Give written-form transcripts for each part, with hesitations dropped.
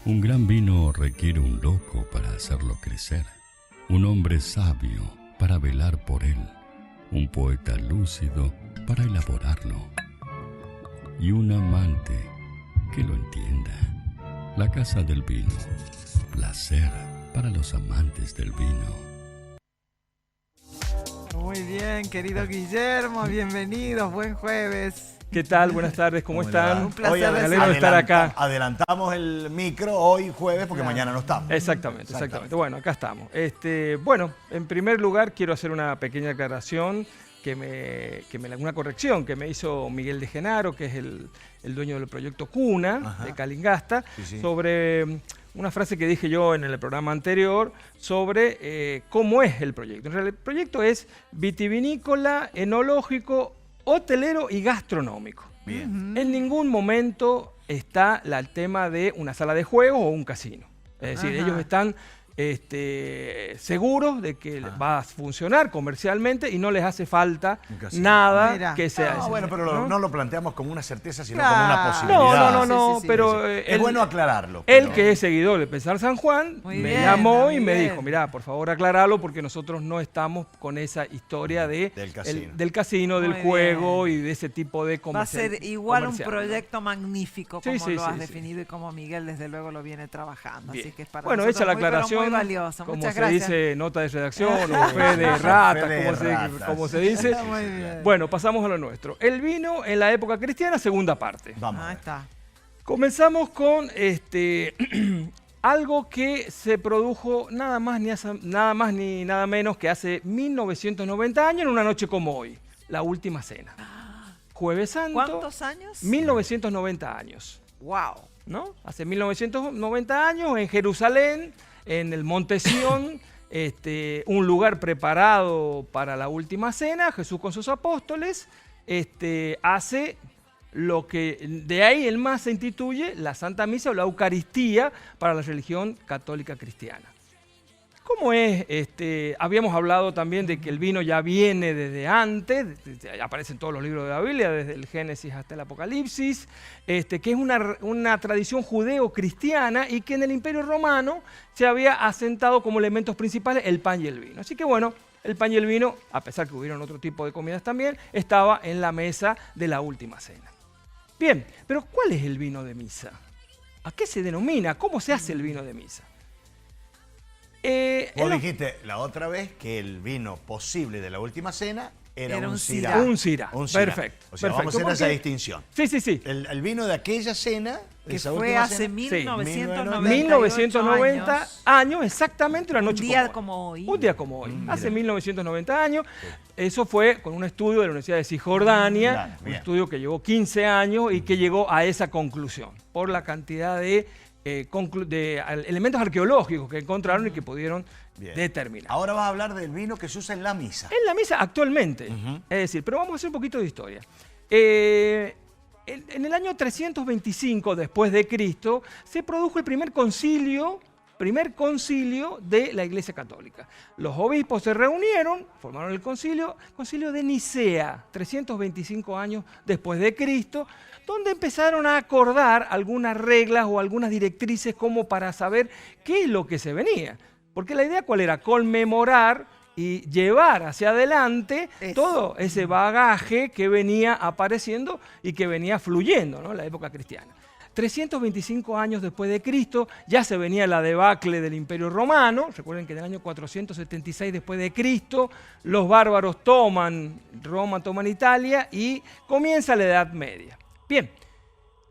Un gran vino requiere un loco para hacerlo crecer, un hombre sabio para velar por él, un poeta lúcido para elaborarlo y un amante que lo entienda. La casa del vino, placer para los amantes del vino. Muy bien, querido Guillermo, bienvenidos, buen jueves. ¿Qué tal? Buenas tardes, ¿cómo están? Un placer. Me alegro de estar acá. Adelantamos el micro hoy jueves porque mañana no estamos. Exactamente. Bueno, acá estamos. Bueno, en primer lugar quiero hacer una pequeña aclaración, una corrección que me hizo Miguel de Genaro, que es el dueño del proyecto Cuna, de Calingasta, sobre una frase que dije yo en el programa anterior sobre cómo es el proyecto. En realidad, el proyecto es vitivinícola, enológico, hotelero y gastronómico. Bien. En ningún momento está el tema de una sala de juegos o un casino. Es decir, ellos están seguros de que va a funcionar comercialmente y no les hace falta nada que sea eso. Bueno, pero no lo planteamos como una certeza, sino Claro. como una posibilidad. No, pero es bueno aclararlo. Él, que es seguidor de Pesar San Juan, Muy me bien, llamó muy y me bien. dijo, mirá, por favor aclaralo porque nosotros no estamos con esa historia del casino, del Muy juego bien. y de ese tipo de Va a comercial. ser igual un comercial, ¿no? proyecto magnífico como Sí, lo has sí. definido y como Miguel desde luego lo viene trabajando. Bien. Así que es para Bueno, nosotros hecha la muy, pero aclaración, muy valioso. como Muchas se gracias. dice nota de redacción o fe de ratas, Fe de como se dice. Muy bien. Bueno, pasamos a lo nuestro. El vino en la época cristiana, segunda parte. Vamos. Ahí está. Comenzamos con algo que se produjo nada más ni nada menos que hace 1990 años en una noche como hoy, la última cena. Jueves Santo. ¿Cuántos años? 1990 años. Wow. ¿No? Hace 1990 años en Jerusalén, en el Monte Sión, un lugar preparado para la última cena, Jesús con sus apóstoles, hace lo que de ahí el más se instituye la Santa Misa o la Eucaristía para la religión católica cristiana. ¿Cómo es? Habíamos hablado también de que el vino ya viene desde antes, aparece en todos los libros de la Biblia, desde el Génesis hasta el Apocalipsis, que es una tradición judeo-cristiana y que en el Imperio Romano se había asentado como elementos principales el pan y el vino. Así que bueno, el pan y el vino, a pesar que hubieron otro tipo de comidas también, estaba en la mesa de la última cena. Bien, pero ¿cuál es el vino de misa? ¿A qué se denomina? ¿Cómo se hace el vino de misa? Vos dijiste la otra vez que el vino posible de la última cena era un Syrah. Un Syrah. Perfecto. O sea, vamos a hacer esa distinción. Sí. El vino de aquella cena, Que esa fue última hace cena, 1990 años, exactamente una noche Un día como hoy. Un día como hoy. Hace 1990 años. Eso fue con un estudio de la Universidad de Cisjordania, Claro, un bien. estudio que llevó 15 años y que llegó a esa conclusión por la cantidad de elementos arqueológicos que encontraron y que pudieron Bien. determinar. Ahora vas a hablar del vino que se usa en la misa. En la misa actualmente, es decir, pero vamos a hacer un poquito de historia. En el año 325 después de Cristo se produjo el primer concilio de la Iglesia Católica. Los obispos se reunieron, formaron el concilio de Nicea, 325 años después de Cristo, donde empezaron a acordar algunas reglas o algunas directrices como para saber qué es lo que se venía. Porque la idea, ¿cuál era? Conmemorar y llevar hacia adelante todo ese bagaje que venía apareciendo y que venía fluyendo, ¿no? En la época cristiana. 325 años después de Cristo ya se venía la debacle del Imperio Romano. Recuerden que en el año 476 después de Cristo los bárbaros toman Roma, toman Italia y comienza la Edad Media. Bien,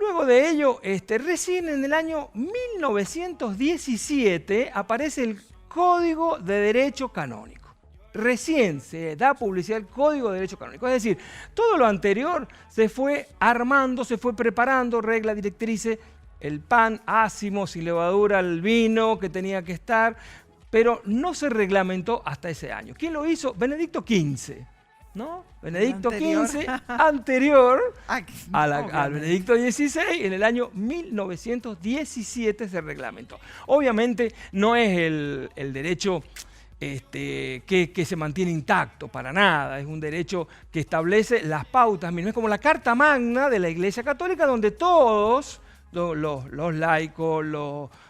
luego de ello, recién en el año 1917 aparece el Código de Derecho Canónico. Recién se da publicidad al Código de Derecho Canónico. Es decir, todo lo anterior se fue armando, se fue preparando, reglas, directrices, el pan ácimo, sin levadura, el vino que tenía que estar, pero no se reglamentó hasta ese año. ¿Quién lo hizo? Benedicto XV. ¿No? Benedicto XV, anterior al Benedicto XVI, en el año 1917 se reglamentó. Obviamente no es el derecho que se mantiene intacto para nada, es un derecho que establece las pautas, mismo es como la Carta Magna de la Iglesia Católica, donde todos los laicos,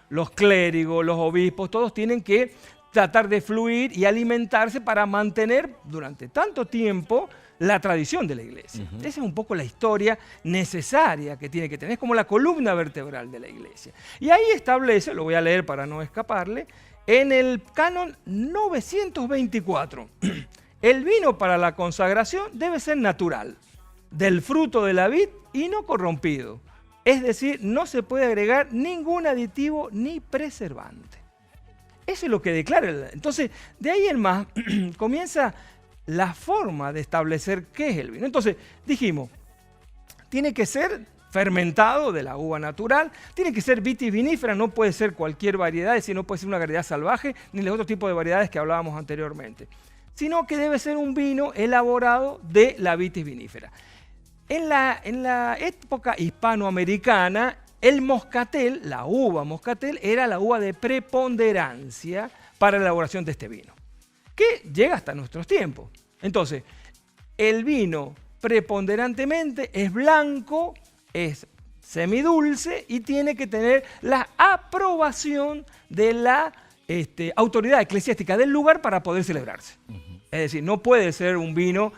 los clérigos, los obispos, todos tienen que tratar de fluir y alimentarse para mantener durante tanto tiempo la tradición de la iglesia. Esa es un poco la historia necesaria que tiene que tener, es como la columna vertebral de la iglesia. Y ahí establece, lo voy a leer para no escaparle, en el canon 924, el vino para la consagración debe ser natural, del fruto de la vid y no corrompido. Es decir, no se puede agregar ningún aditivo ni preservante. Eso es lo que declara. Entonces, de ahí en más, comienza la forma de establecer qué es el vino. Entonces, dijimos, tiene que ser fermentado de la uva natural, tiene que ser vitivinífera, no puede ser cualquier variedad, es decir, no puede ser una variedad salvaje, ni los otros tipos de variedades que hablábamos anteriormente, sino que debe ser un vino elaborado de la vitis vinífera. En la época hispanoamericana, el moscatel, la uva moscatel, era la uva de preponderancia para la elaboración de este vino, que llega hasta nuestros tiempos. Entonces, el vino preponderantemente es blanco, es semidulce y tiene que tener la aprobación de la autoridad eclesiástica del lugar para poder celebrarse. Es decir, no puede ser un vino,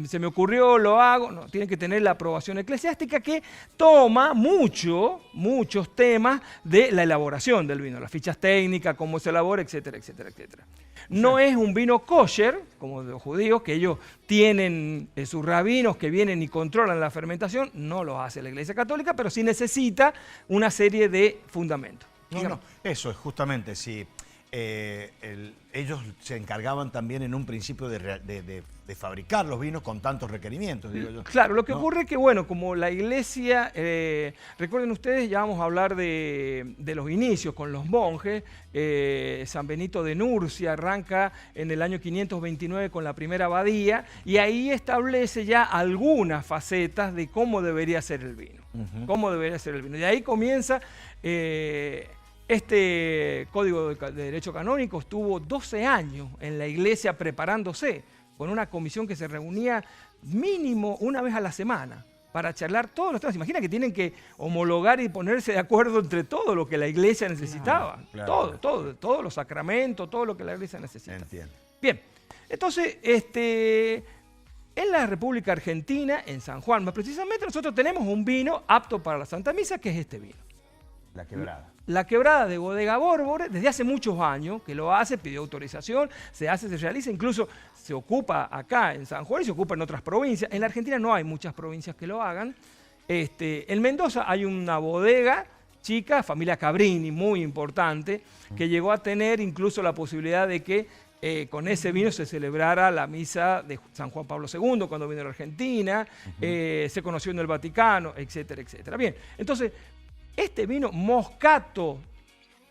se me ocurrió, lo hago, no, tiene que tener la aprobación eclesiástica que toma muchos temas de la elaboración del vino, las fichas técnicas, cómo se elabora, etcétera, etcétera, etcétera. No es un vino kosher, como los judíos, que ellos tienen sus rabinos que vienen y controlan la fermentación, no lo hace la Iglesia Católica, pero sí necesita una serie de fundamentos. No, eso es justamente, sí. Ellos se encargaban también en un principio de fabricar los vinos con tantos requerimientos, digo yo. Claro, lo que ocurre es que, bueno, como la iglesia, recuerden ustedes, ya vamos a hablar de los inicios con los monjes, San Benito de Nurcia arranca en el año 529 con la primera abadía y ahí establece ya algunas facetas de cómo debería ser el vino. Cómo debería ser el vino. Y ahí comienza... Este Código de Derecho Canónico estuvo 12 años en la iglesia preparándose con una comisión que se reunía mínimo una vez a la semana para charlar todos los temas. Imagina que tienen que homologar y ponerse de acuerdo entre todo lo que la iglesia necesitaba. Claro. Todos los sacramentos, todo lo que la iglesia necesita. Entiendo. Bien, entonces, en la República Argentina, en San Juan más precisamente, nosotros tenemos un vino apto para la Santa Misa, que es este vino. La Quebrada. La Quebrada de Bodega Bórbore, desde hace muchos años que lo hace, pidió autorización, se hace, se realiza, incluso se ocupa acá en San Juan y se ocupa en otras provincias. En la Argentina no hay muchas provincias que lo hagan. En Mendoza hay una bodega chica, familia Cabrini, muy importante, que llegó a tener incluso la posibilidad de que con ese vino se celebrara la misa de San Juan Pablo II cuando vino a la Argentina, se conoció en el Vaticano, etcétera, etcétera. Bien, entonces... Este vino moscato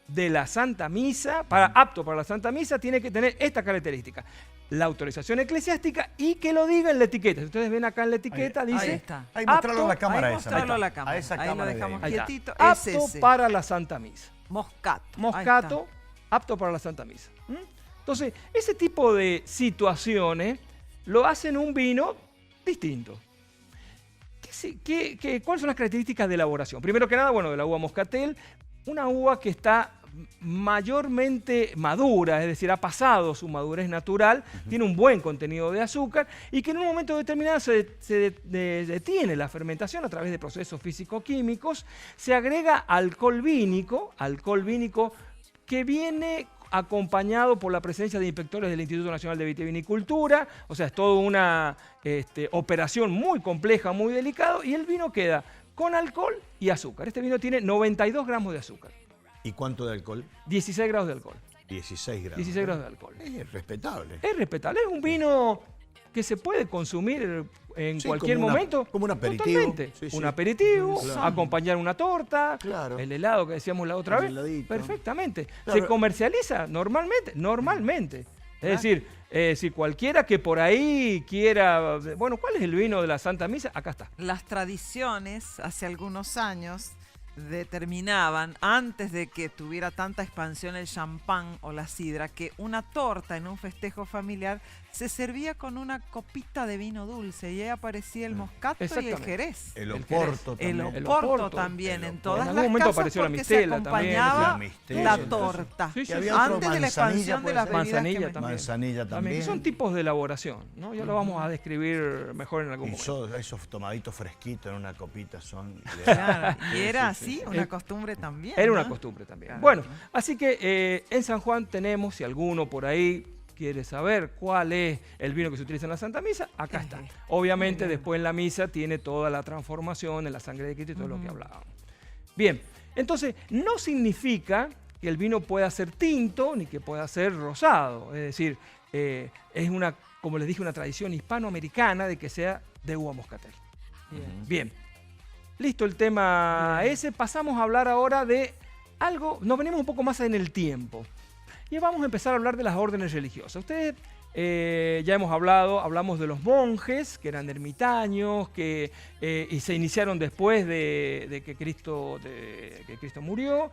de la Santa Misa, apto para la Santa Misa, tiene que tener esta característica. La autorización eclesiástica y que lo diga en la etiqueta. Si ustedes ven acá en la etiqueta, ahí dice... está. Ahí mostrarlo a la cámara. Ahí mostrarlo a la cámara. Ahí lo dejamos quietito. Apto para la Santa Misa. Moscato. Moscato, apto para la Santa Misa. Entonces, ese tipo de situaciones lo hacen un vino distinto. ¿Cuáles son las características de elaboración? Primero que nada, bueno, de la uva moscatel, una uva que está mayormente madura, es decir, ha pasado su madurez natural, tiene un buen contenido de azúcar y que en un momento determinado se detiene la fermentación a través de procesos físico-químicos, se agrega alcohol vínico que viene acompañado por la presencia de inspectores del Instituto Nacional de Vitivinicultura, o sea, es toda una operación muy compleja, muy delicada, y el vino queda con alcohol y azúcar. Este vino tiene 92 gramos de azúcar. ¿Y cuánto de alcohol? 16 grados de alcohol. 16 grados. 16 grados de alcohol. Es respetable. Es respetable, es un vino que se puede consumir en cualquier momento. Como un aperitivo. Totalmente. Un aperitivo, claro. Acompañar una torta, claro. El helado que decíamos la otra vez. Heladito. Perfectamente. Claro. Se comercializa normalmente. Es decir, si cualquiera que por ahí quiera... Bueno, ¿cuál es el vino de la Santa Misa? Acá está. Las tradiciones, hace algunos años, determinaban, antes de que tuviera tanta expansión el champán o la sidra, que una torta en un festejo familiar se servía con una copita de vino dulce y ahí aparecía el moscato y el jerez. El oporto también. El oporto también, en todas las momento casas, apareció la porque mistela se acompañaba también. la torta. Sí, sí, Y sí. había Antes de la expansión de las bebidas manzanilla que también. Manzanilla también. Que son tipos de elaboración, ¿no? Ya lo vamos a describir mejor en algún momento. Esos tomaditos fresquitos en una copita son... Claro, y era así, una costumbre también. Era ¿no? una costumbre también. Claro. Bueno, así que en San Juan tenemos, si alguno por ahí quiere saber cuál es el vino que se utiliza en la Santa Misa, acá está. Obviamente después en la misa tiene toda la transformación en la sangre de Cristo y todo lo que hablábamos. Bien, entonces no significa que el vino pueda ser tinto ni que pueda ser rosado. Es decir, es una, como les dije, una tradición hispanoamericana de que sea de uva moscatel. Bien. Listo el tema ese. Pasamos a hablar ahora de algo, nos venimos un poco más en el tiempo. Y vamos a empezar a hablar de las órdenes religiosas. Ustedes ya hablamos de los monjes, que eran ermitaños, y se iniciaron después de que Cristo murió.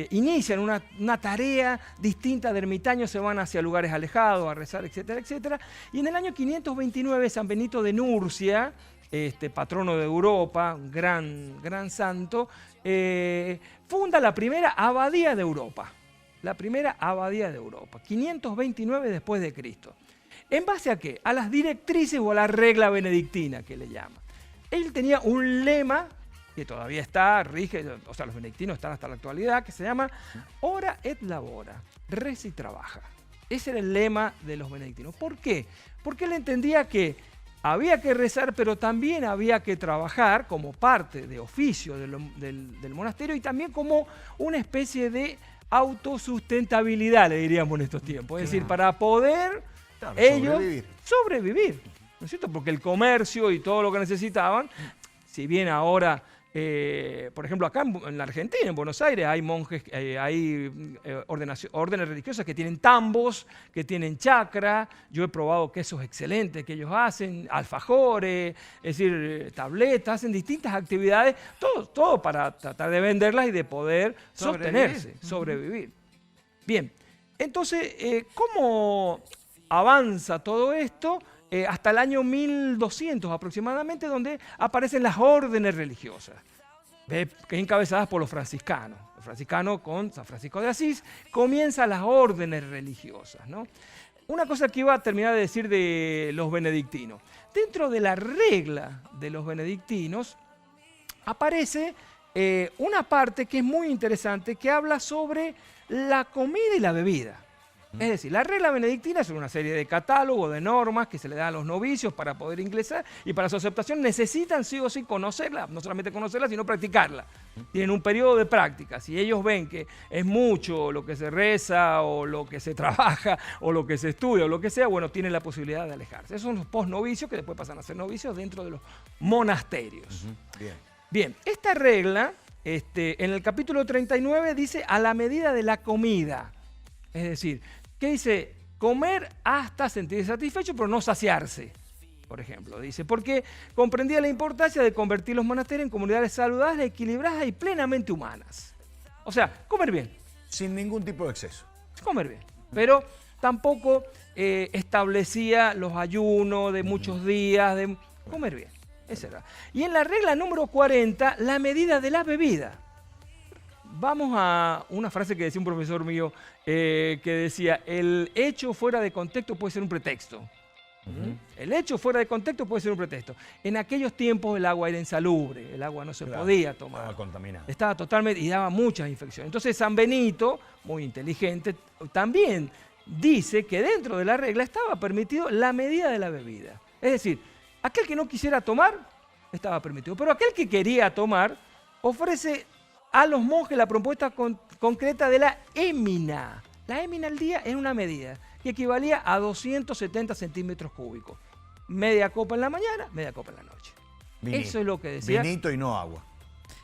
Inician una tarea distinta de ermitaños, se van hacia lugares alejados a rezar, etcétera, etcétera. Y en el año 529, San Benito de Nurcia, patrono de Europa, un gran santo, funda la primera abadía de Europa. La primera abadía de Europa, 529 después de Cristo. ¿En base a qué? A las directrices o a la regla benedictina, que le llaman. Él tenía un lema que todavía rige, o sea, los benedictinos están hasta la actualidad, que se llama ora et labora, reza y trabaja. Ese era el lema de los benedictinos. ¿Por qué? Porque él entendía que había que rezar, pero también había que trabajar como parte de oficio del monasterio y también como una especie de autosustentabilidad, le diríamos en estos tiempos. Es decir, para poder ellos sobrevivir, ¿no es cierto? Porque el comercio y todo lo que necesitaban, si bien ahora, por ejemplo, acá en la Argentina, en Buenos Aires, hay monjes, hay órdenes religiosas que tienen tambos, que tienen chacra. Yo he probado quesos excelentes que ellos hacen, alfajores, es decir, tabletas, hacen distintas actividades, todo para tratar de venderlas y de poder sostenerse, sobrevivir. Bien, entonces, ¿cómo avanza todo esto? Hasta el año 1200 aproximadamente, donde aparecen las órdenes religiosas, que encabezadas por los franciscanos. Los franciscanos con San Francisco de Asís comienzan las órdenes religiosas, ¿no? Una cosa que iba a terminar de decir de los benedictinos. Dentro de la regla de los benedictinos aparece una parte que es muy interesante, que habla sobre la comida y la bebida. Es decir, la regla benedictina es una serie de catálogos, de normas que se le dan a los novicios para poder ingresar, y para su aceptación necesitan sí o sí conocerla, no solamente conocerla, sino practicarla. Tienen un periodo de práctica. Si ellos ven que es mucho lo que se reza o lo que se trabaja o lo que se estudia o lo que sea, bueno, tienen la posibilidad de alejarse. Esos son los posnovicios que después pasan a ser novicios dentro de los monasterios. Bien, esta regla, en el capítulo 39 dice a la medida de la comida. Es decir, ¿qué dice? Comer hasta sentirse satisfecho, pero no saciarse, por ejemplo. Dice, porque comprendía la importancia de convertir los monasterios en comunidades saludables, equilibradas y plenamente humanas. O sea, comer bien. Sin ningún tipo de exceso. Comer bien. Pero tampoco establecía los ayunos de muchos días, de comer bien. Esa era. Y en la regla número 40, la medida de la bebida. Vamos a una frase que decía un profesor mío, que decía, el hecho fuera de contexto puede ser un pretexto. El hecho fuera de contexto puede ser un pretexto. En aquellos tiempos el agua era insalubre, el agua no se podía tomar. Estaba contaminada. Estaba totalmente, y daba muchas infecciones. Entonces San Benito, muy inteligente, también dice que dentro de la regla estaba permitido la medida de la bebida. Es decir, aquel que no quisiera tomar, estaba permitido. Pero aquel que quería tomar, ofrece a los monjes la propuesta concreta de la émina. La émina al día es una medida que equivalía a 270 centímetros cúbicos. Media copa en la mañana, media copa en la noche. Vinito. Eso es lo que decía. Vinito y no agua.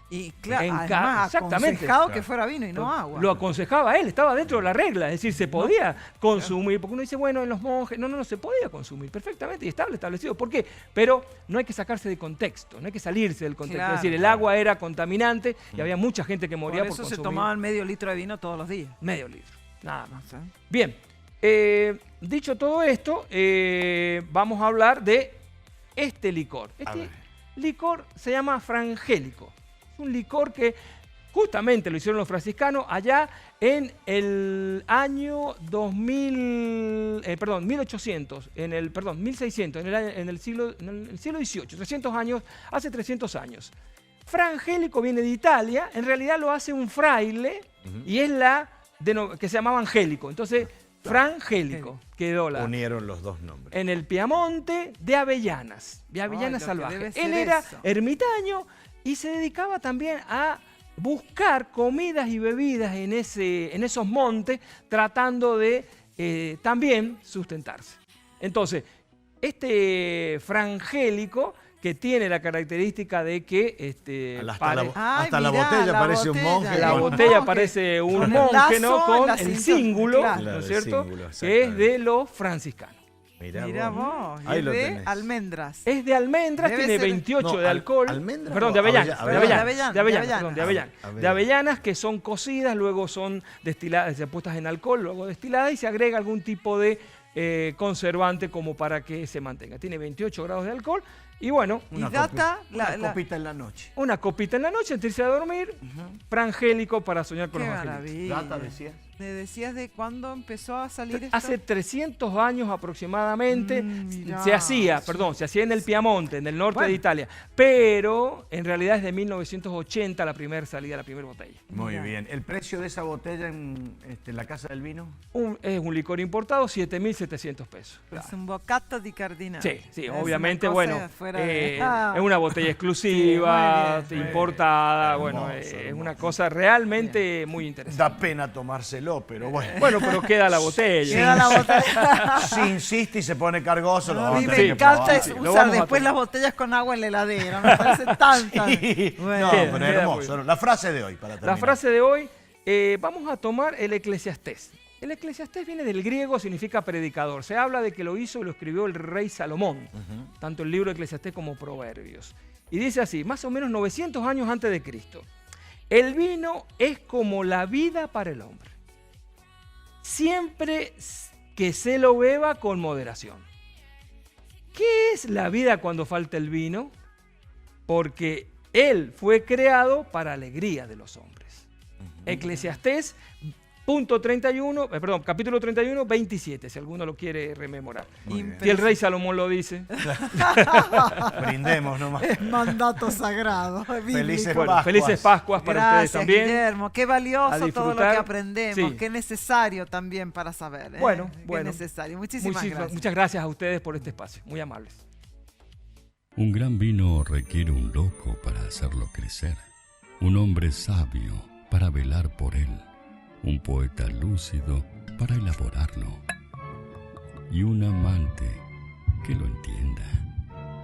Y claro, En además exactamente. aconsejado que fuera vino y no agua. Lo aconsejaba él, estaba dentro de la regla, es decir, se podía consumir, porque uno dice, bueno, en los monjes, no, se podía consumir perfectamente y estaba establecido. ¿Por qué? Pero no hay que sacarse de contexto, no hay que salirse del contexto. Claro. Es decir, el agua era contaminante y había mucha gente que moría Por por eso consumir se tomaban medio litro de vino todos los días. medio litro, nada más. ¿Sí? Bien, dicho todo esto, vamos a hablar de este licor. Este licor se llama frangélico. Es un licor que justamente lo hicieron los franciscanos allá en el año 1800, 1600, en el siglo XVIII, 300 años, hace 300 años. Frangélico viene de Italia, en realidad lo hace un fraile y es que se llamaba Angélico. Entonces, frangélico quedó la... Unieron los dos nombres. En el Piamonte de Avellanas salvajes. Él era ermitaño y se dedicaba también a buscar comidas y bebidas en esos montes, tratando de también sustentarse. Entonces, este frangélico, que tiene la característica de que hasta la botella parece un monje. La botella parece un monje, ¿no? Con el símbolo, claro. ¿no es cierto? Símbolo, que es de los franciscanos. Mira vos, Ahí es lo de tenés. almendras. Es de almendras, Debe tiene ser- 28 de alcohol. ¿almendras Perdón, o de avellanas. avellanas? De avellanas. Avellanas. De avellanas que son cocidas, luego son destiladas, puestas en alcohol, luego destiladas y se agrega algún tipo de conservante como para que se mantenga. Tiene 28 grados de alcohol y bueno, Y data Una copita en la noche. una copita en la noche antes de irse a dormir, frangélico para soñar con Qué los angelitos. maravilla. Data, decías. ¿Me decías de cuándo empezó a salir esto? Hace 300 años aproximadamente mirá, se hacía en el Piamonte, en el norte Bueno. de Italia, pero en realidad es de 1980 la primera salida, la primera botella. Muy Mirá. bien. ¿El precio de esa botella en la Casa del Vino? Es un licor importado, 7.700 pesos. Es un bocato di cardinale. Sí, Es obviamente, una cosa bueno, fuera de- es una botella exclusiva, Sí, muy bien, importada, muy bueno, bien. Hermoso, es una hermoso. cosa realmente muy interesante. Da pena tomárselo, pero bueno. Bueno, pero queda la botella. Queda la botella. Si insiste y se pone cargoso, lo A vamos mí a me tener que encanta probar. es Lo usar vamos a después tomar. las botellas con agua en la heladera. Me parece tanta. Sí. Bueno. No, Queda pero muy hermoso. bien. La frase de hoy, para terminar. La frase de hoy, vamos a tomar el Eclesiastés. El Eclesiastés viene del griego, significa predicador. Se habla de que lo hizo y lo escribió el rey Salomón, tanto el libro Eclesiastés como Proverbios. Y dice así, más o menos 900 años antes de Cristo. El vino es como la vida para el hombre. Siempre que se lo beba con moderación. ¿Qué es la vida cuando falta el vino? Porque él fue creado para alegría de los hombres. Eclesiastés capítulo 31, 27, si alguno lo quiere rememorar. Muy bien. Si el rey Salomón lo dice. Brindemos nomás. Es mandato sagrado. Felices Bueno, Pascuas. felices Pascuas para ustedes Gracias, también. Guillermo. Qué A valioso todo lo disfrutar. que aprendemos. Sí. Qué necesario también para saber. Bueno, Qué bueno. necesario. Muchísimas gracias. Muchas gracias a ustedes por este espacio. Muy amables. Un gran vino requiere un loco para hacerlo crecer, un hombre sabio para velar por él, un poeta lúcido para elaborarlo y un amante que lo entienda.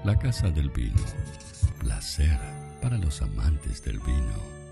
La Casa del Vino, placer para los amantes del vino.